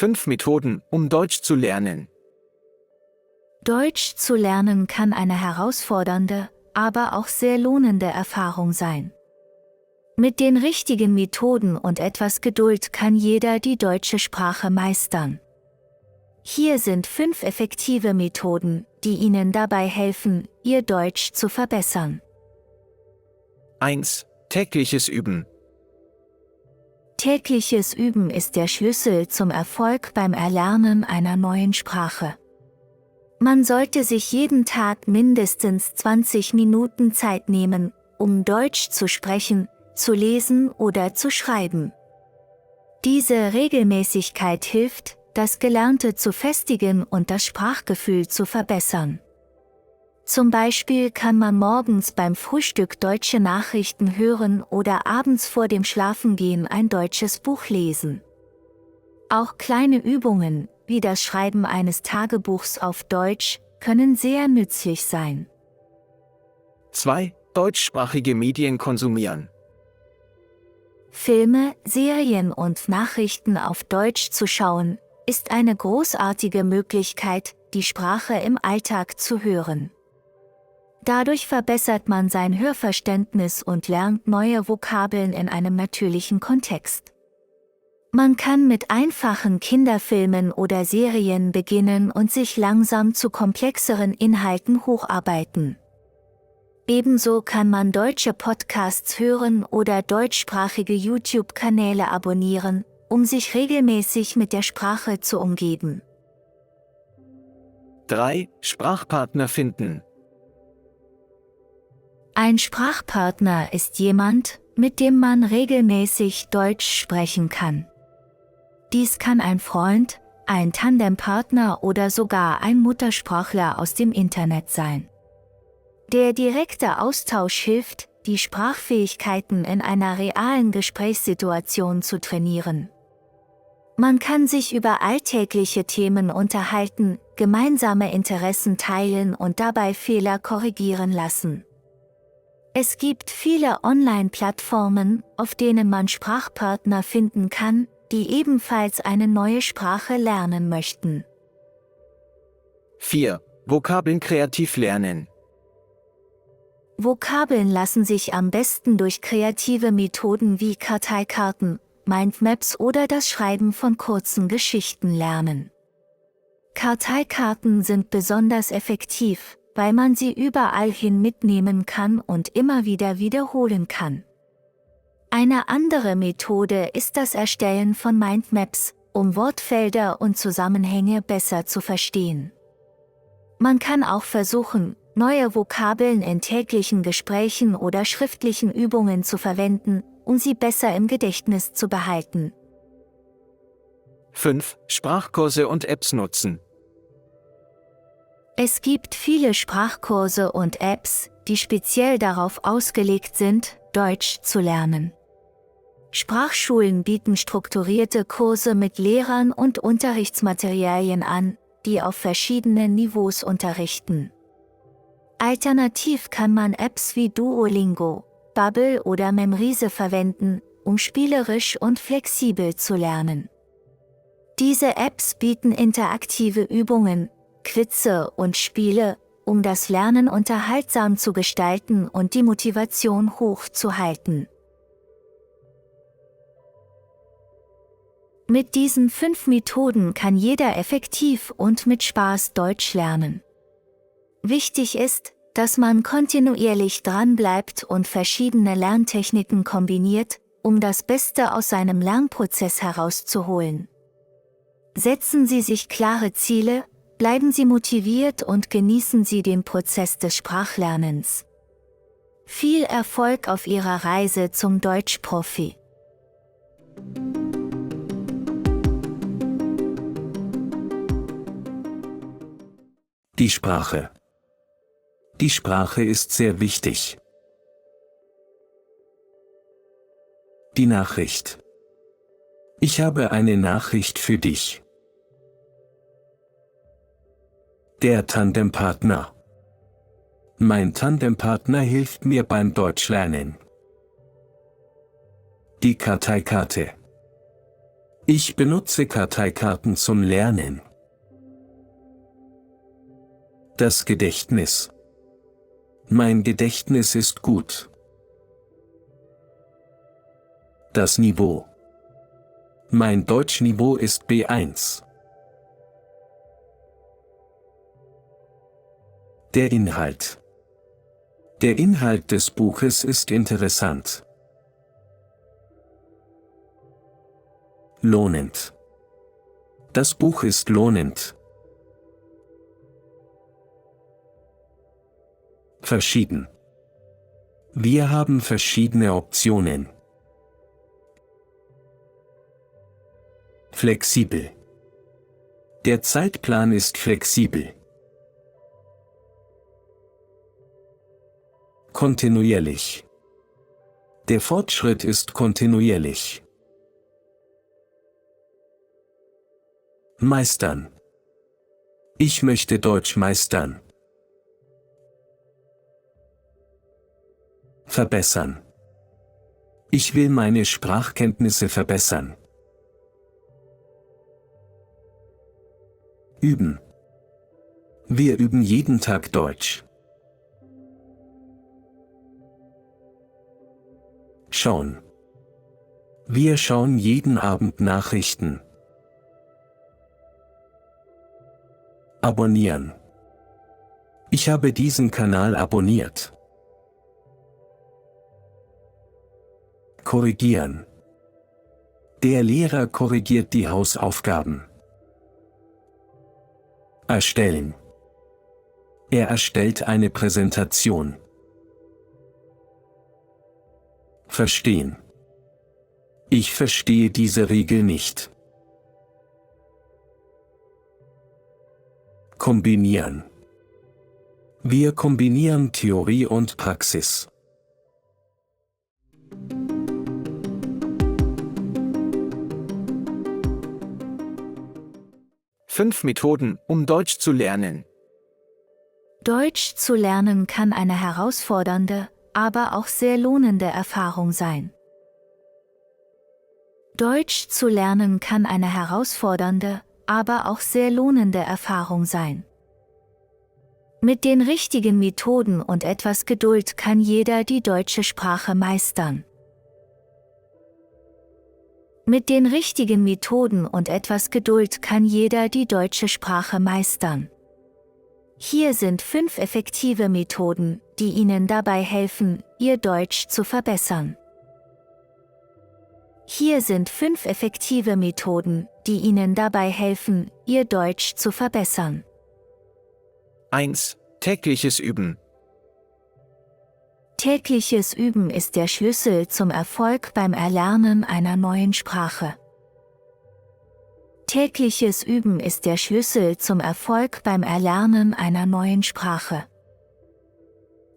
5 Methoden, um Deutsch zu lernen. Deutsch zu lernen kann eine herausfordernde, aber auch sehr lohnende Erfahrung sein. Mit den richtigen Methoden und etwas Geduld kann jeder die deutsche Sprache meistern. Hier sind 5 effektive Methoden, die Ihnen dabei helfen, Ihr Deutsch zu verbessern. 1. Tägliches Üben. Tägliches Üben ist der Schlüssel zum Erfolg beim Erlernen einer neuen Sprache. Man sollte sich jeden Tag mindestens 20 Minuten Zeit nehmen, um Deutsch zu sprechen, zu lesen oder zu schreiben. Diese Regelmäßigkeit hilft, das Gelernte zu festigen und das Sprachgefühl zu verbessern. Zum Beispiel kann man morgens beim Frühstück deutsche Nachrichten hören oder abends vor dem Schlafengehen ein deutsches Buch lesen. Auch kleine Übungen, wie das Schreiben eines Tagebuchs auf Deutsch, können sehr nützlich sein. 2. Deutschsprachige Medien konsumieren. Filme, Serien und Nachrichten auf Deutsch zu schauen, ist eine großartige Möglichkeit, die Sprache im Alltag zu hören. Dadurch verbessert man sein Hörverständnis und lernt neue Vokabeln in einem natürlichen Kontext. Man kann mit einfachen Kinderfilmen oder Serien beginnen und sich langsam zu komplexeren Inhalten hocharbeiten. Ebenso kann man deutsche Podcasts hören oder deutschsprachige YouTube-Kanäle abonnieren, um sich regelmäßig mit der Sprache zu umgeben. 3. Sprachpartner finden. Ein Sprachpartner ist jemand, mit dem man regelmäßig Deutsch sprechen kann. Dies kann ein Freund, ein Tandempartner oder sogar ein Muttersprachler aus dem Internet sein. Der direkte Austausch hilft, die Sprachfähigkeiten in einer realen Gesprächssituation zu trainieren. Man kann sich über alltägliche Themen unterhalten, gemeinsame Interessen teilen und dabei Fehler korrigieren lassen. Es gibt viele Online-Plattformen, auf denen man Sprachpartner finden kann, die ebenfalls eine neue Sprache lernen möchten. 4. Vokabeln kreativ lernen. Vokabeln lassen sich am besten durch kreative Methoden wie Karteikarten, Mindmaps oder das Schreiben von kurzen Geschichten lernen. Karteikarten sind besonders effektiv, weil man sie überall hin mitnehmen kann und immer wieder wiederholen kann. Eine andere Methode ist das Erstellen von Mindmaps, um Wortfelder und Zusammenhänge besser zu verstehen. Man kann auch versuchen, neue Vokabeln in täglichen Gesprächen oder schriftlichen Übungen zu verwenden, um sie besser im Gedächtnis zu behalten. 5. Sprachkurse und Apps nutzen. Es gibt viele Sprachkurse und Apps, die speziell darauf ausgelegt sind, Deutsch zu lernen. Sprachschulen bieten strukturierte Kurse mit Lehrern und Unterrichtsmaterialien an, die auf verschiedenen Niveaus unterrichten. Alternativ kann man Apps wie Duolingo, Babbel oder Memrise verwenden, um spielerisch und flexibel zu lernen. Diese Apps bieten interaktive Übungen, Quizze und Spiele, um das Lernen unterhaltsam zu gestalten und die Motivation hochzuhalten. Mit diesen 5 Methoden kann jeder effektiv und mit Spaß Deutsch lernen. Wichtig ist, dass man kontinuierlich dranbleibt und verschiedene Lerntechniken kombiniert, um das Beste aus seinem Lernprozess herauszuholen. Setzen Sie sich klare Ziele, bleiben Sie motiviert und genießen Sie den Prozess des Sprachlernens. Viel Erfolg auf Ihrer Reise zum Deutschprofi! Die Sprache. Die Sprache ist sehr wichtig. Die Nachricht. Ich habe eine Nachricht für dich. Der Tandempartner. Mein Tandempartner hilft mir beim Deutschlernen. Die Karteikarte. Ich benutze Karteikarten zum Lernen. Das Gedächtnis. Mein Gedächtnis ist gut. Das Niveau. Mein Deutschniveau ist B1. Der Inhalt. Der Inhalt des Buches ist interessant. Lohnend. Das Buch ist lohnend. Verschieden. Wir haben verschiedene Optionen. Flexibel. Der Zeitplan ist flexibel. Kontinuierlich. Der Fortschritt ist kontinuierlich. Meistern. Ich möchte Deutsch meistern. Verbessern. Ich will meine Sprachkenntnisse verbessern. Üben. Wir üben jeden Tag Deutsch. Schauen. Wir schauen jeden Abend Nachrichten. Abonnieren. Ich habe diesen Kanal abonniert. Korrigieren. Der Lehrer korrigiert die Hausaufgaben. Erstellen. Er erstellt eine Präsentation. Verstehen. Ich verstehe diese Regel nicht. Kombinieren. Wir kombinieren Theorie und Praxis. Fünf Methoden, um Deutsch zu lernen. Deutsch zu lernen kann eine herausfordernde, aber auch sehr lohnende Erfahrung sein. Deutsch zu lernen kann eine herausfordernde, aber auch sehr lohnende Erfahrung sein. Mit den richtigen Methoden und etwas Geduld kann jeder die deutsche Sprache meistern. Mit den richtigen Methoden und etwas Geduld kann jeder die deutsche Sprache meistern. Hier sind 5 effektive Methoden, die Ihnen dabei helfen, Ihr Deutsch zu verbessern. Hier sind 5 effektive Methoden, die Ihnen dabei helfen, Ihr Deutsch zu verbessern. 1. Tägliches Üben. Tägliches Üben ist der Schlüssel zum Erfolg beim Erlernen einer neuen Sprache. Tägliches Üben ist der Schlüssel zum Erfolg beim Erlernen einer neuen Sprache.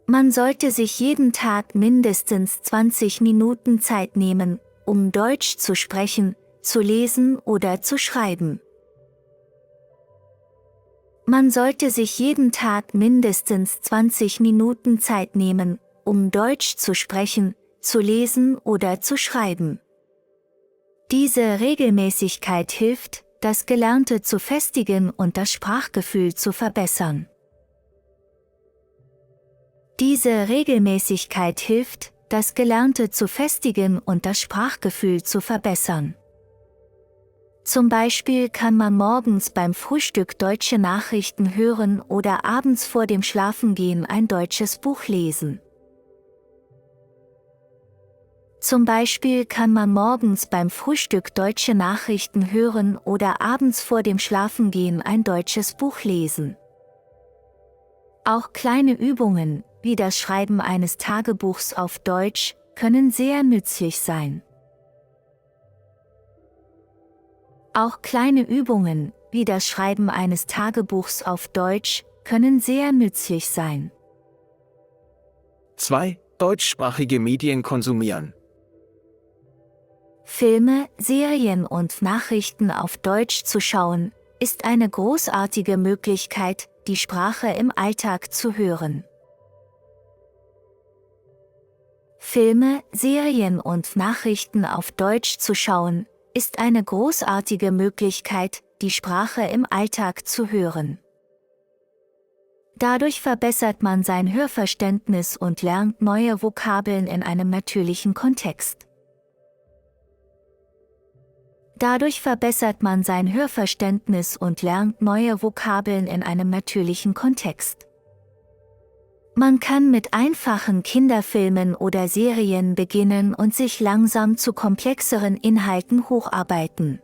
Man sollte sich jeden Tag mindestens 20 Minuten Zeit nehmen, um Deutsch zu sprechen, zu lesen oder zu schreiben. Man sollte sich jeden Tag mindestens 20 Minuten Zeit nehmen, um Deutsch zu sprechen, zu lesen oder zu schreiben. Diese Regelmäßigkeit hilft, das Gelernte zu festigen und das Sprachgefühl zu verbessern. Diese Regelmäßigkeit hilft, das Gelernte zu festigen und das Sprachgefühl zu verbessern. Zum Beispiel kann man morgens beim Frühstück deutsche Nachrichten hören oder abends vor dem Schlafengehen ein deutsches Buch lesen. Zum Beispiel kann man morgens beim Frühstück deutsche Nachrichten hören oder abends vor dem Schlafengehen ein deutsches Buch lesen. Auch kleine Übungen, wie das Schreiben eines Tagebuchs auf Deutsch, können sehr nützlich sein. Auch kleine Übungen, wie das Schreiben eines Tagebuchs auf Deutsch, können sehr nützlich sein. 2. Deutschsprachige Medien konsumieren. Filme, Serien und Nachrichten auf Deutsch zu schauen, ist eine großartige Möglichkeit, die Sprache im Alltag zu hören. Filme, Serien und Nachrichten auf Deutsch zu schauen, ist eine großartige Möglichkeit, die Sprache im Alltag zu hören. Dadurch verbessert man sein Hörverständnis und lernt neue Vokabeln in einem natürlichen Kontext. Dadurch verbessert man sein Hörverständnis und lernt neue Vokabeln in einem natürlichen Kontext. Man kann mit einfachen Kinderfilmen oder Serien beginnen und sich langsam zu komplexeren Inhalten hocharbeiten.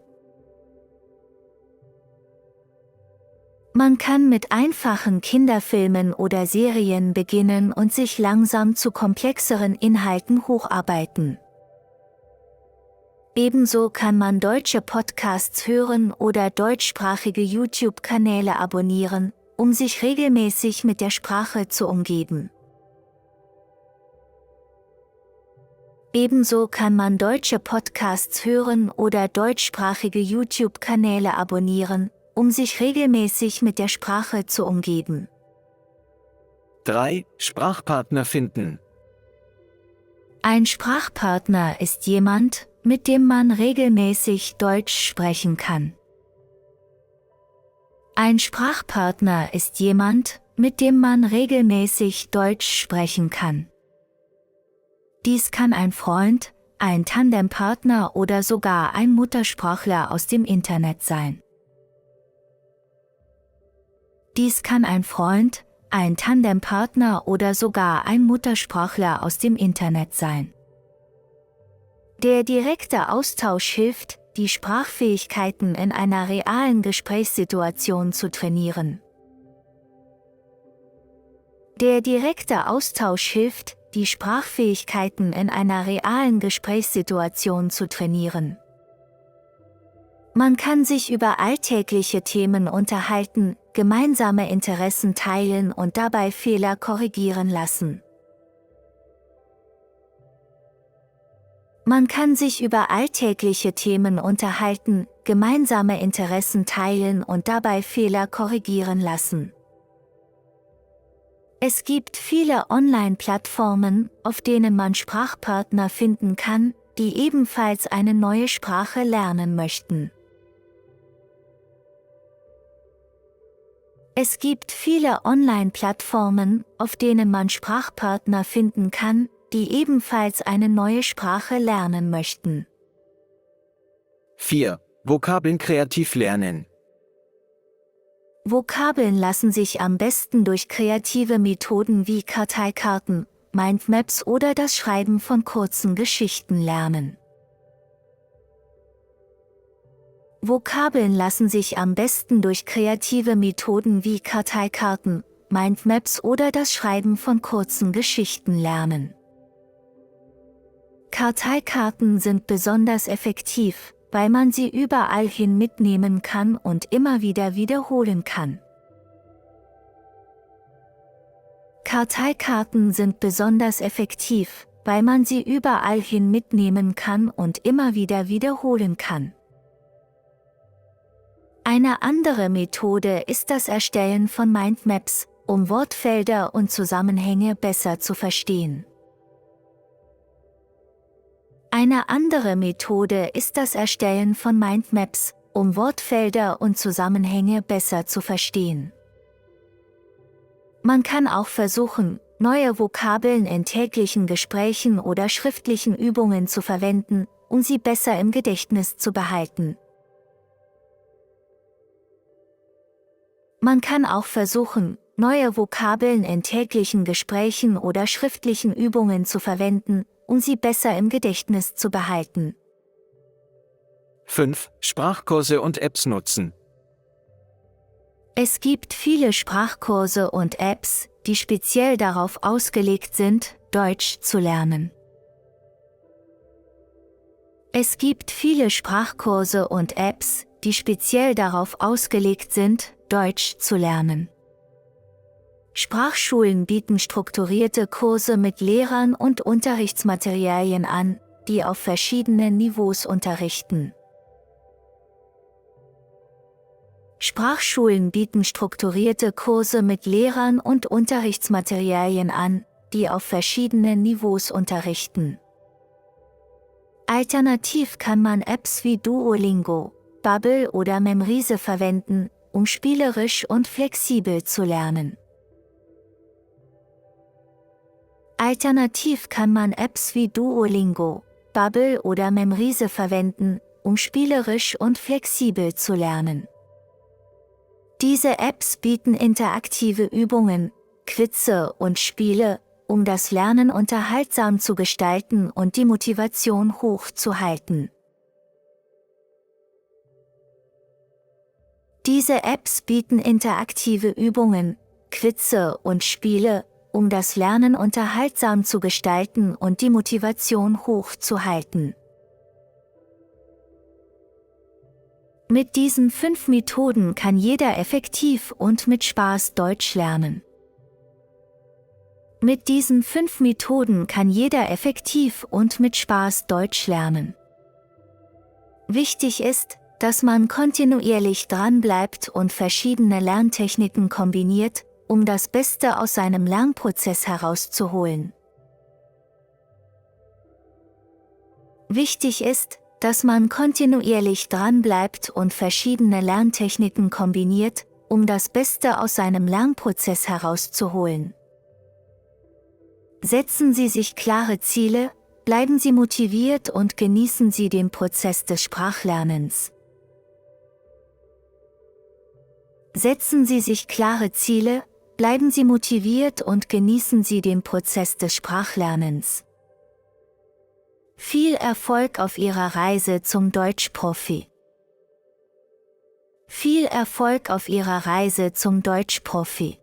Man kann mit einfachen Kinderfilmen oder Serien beginnen und sich langsam zu komplexeren Inhalten hocharbeiten. Ebenso kann man deutsche Podcasts hören oder deutschsprachige YouTube-Kanäle abonnieren, um sich regelmäßig mit der Sprache zu umgeben. Ebenso kann man deutsche Podcasts hören oder deutschsprachige YouTube-Kanäle abonnieren, um sich regelmäßig mit der Sprache zu umgeben. 3. Sprachpartner finden. Ein Sprachpartner ist jemand, mit dem man regelmäßig Deutsch sprechen kann. Ein Sprachpartner ist jemand, mit dem man regelmäßig Deutsch sprechen kann. Dies kann ein Freund, ein Tandempartner oder sogar ein Muttersprachler aus dem Internet sein. Dies kann ein Freund, ein Tandempartner oder sogar ein Muttersprachler aus dem Internet sein. Der direkte Austausch hilft, die Sprachfähigkeiten in einer realen Gesprächssituation zu trainieren. Der direkte Austausch hilft, die Sprachfähigkeiten in einer realen Gesprächssituation zu trainieren. Man kann sich über alltägliche Themen unterhalten, gemeinsame Interessen teilen und dabei Fehler korrigieren lassen. Man kann sich über alltägliche Themen unterhalten, gemeinsame Interessen teilen und dabei Fehler korrigieren lassen. Es gibt viele Online-Plattformen, auf denen man Sprachpartner finden kann, die ebenfalls eine neue Sprache lernen möchten. Es gibt viele Online-Plattformen, auf denen man Sprachpartner finden kann, die ebenfalls eine neue Sprache lernen möchten. 4. Vokabeln kreativ lernen. Vokabeln lassen sich am besten durch kreative Methoden wie Karteikarten, Mindmaps oder das Schreiben von kurzen Geschichten lernen. Vokabeln lassen sich am besten durch kreative Methoden wie Karteikarten, Mindmaps oder das Schreiben von kurzen Geschichten lernen. Karteikarten sind besonders effektiv, weil man sie überall hin mitnehmen kann und immer wieder wiederholen kann. Karteikarten sind besonders effektiv, weil man sie überall hin mitnehmen kann und immer wieder wiederholen kann. Eine andere Methode ist das Erstellen von Mindmaps, um Wortfelder und Zusammenhänge besser zu verstehen. Eine andere Methode ist das Erstellen von Mindmaps, um Wortfelder und Zusammenhänge besser zu verstehen. Man kann auch versuchen, neue Vokabeln in täglichen Gesprächen oder schriftlichen Übungen zu verwenden, um sie besser im Gedächtnis zu behalten. Man kann auch versuchen, neue Vokabeln in täglichen Gesprächen oder schriftlichen Übungen zu verwenden, um sie besser im Gedächtnis zu behalten. 5. Sprachkurse und Apps nutzen. Es gibt viele Sprachkurse und Apps, die speziell darauf ausgelegt sind, Deutsch zu lernen. Es gibt viele Sprachkurse und Apps, die speziell darauf ausgelegt sind, Deutsch zu lernen. Sprachschulen bieten strukturierte Kurse mit Lehrern und Unterrichtsmaterialien an, die auf verschiedenen Niveaus unterrichten. Sprachschulen bieten strukturierte Kurse mit Lehrern und Unterrichtsmaterialien an, die auf verschiedenen Niveaus unterrichten. Alternativ kann man Apps wie Duolingo, Babbel oder Memrise verwenden, um spielerisch und flexibel zu lernen. Alternativ kann man Apps wie Duolingo, Babbel oder Memrise verwenden, um spielerisch und flexibel zu lernen. Diese Apps bieten interaktive Übungen, Quizze und Spiele, um das Lernen unterhaltsam zu gestalten und die Motivation hoch zu halten. Diese Apps bieten interaktive Übungen, Quizze und Spiele, um das Lernen unterhaltsam zu gestalten und die Motivation hoch zu halten. Mit diesen 5 Methoden kann jeder effektiv und mit Spaß Deutsch lernen. Mit diesen 5 Methoden kann jeder effektiv und mit Spaß Deutsch lernen. Wichtig ist, dass man kontinuierlich dranbleibt und verschiedene Lerntechniken kombiniert, um das Beste aus seinem Lernprozess herauszuholen. Wichtig ist, dass man kontinuierlich dranbleibt und verschiedene Lerntechniken kombiniert, um das Beste aus seinem Lernprozess herauszuholen. Setzen Sie sich klare Ziele, bleiben Sie motiviert und genießen Sie den Prozess des Sprachlernens. Setzen Sie sich klare Ziele, bleiben Sie motiviert und genießen Sie den Prozess des Sprachlernens. Viel Erfolg auf Ihrer Reise zum Deutschprofi. Viel Erfolg auf Ihrer Reise zum Deutschprofi.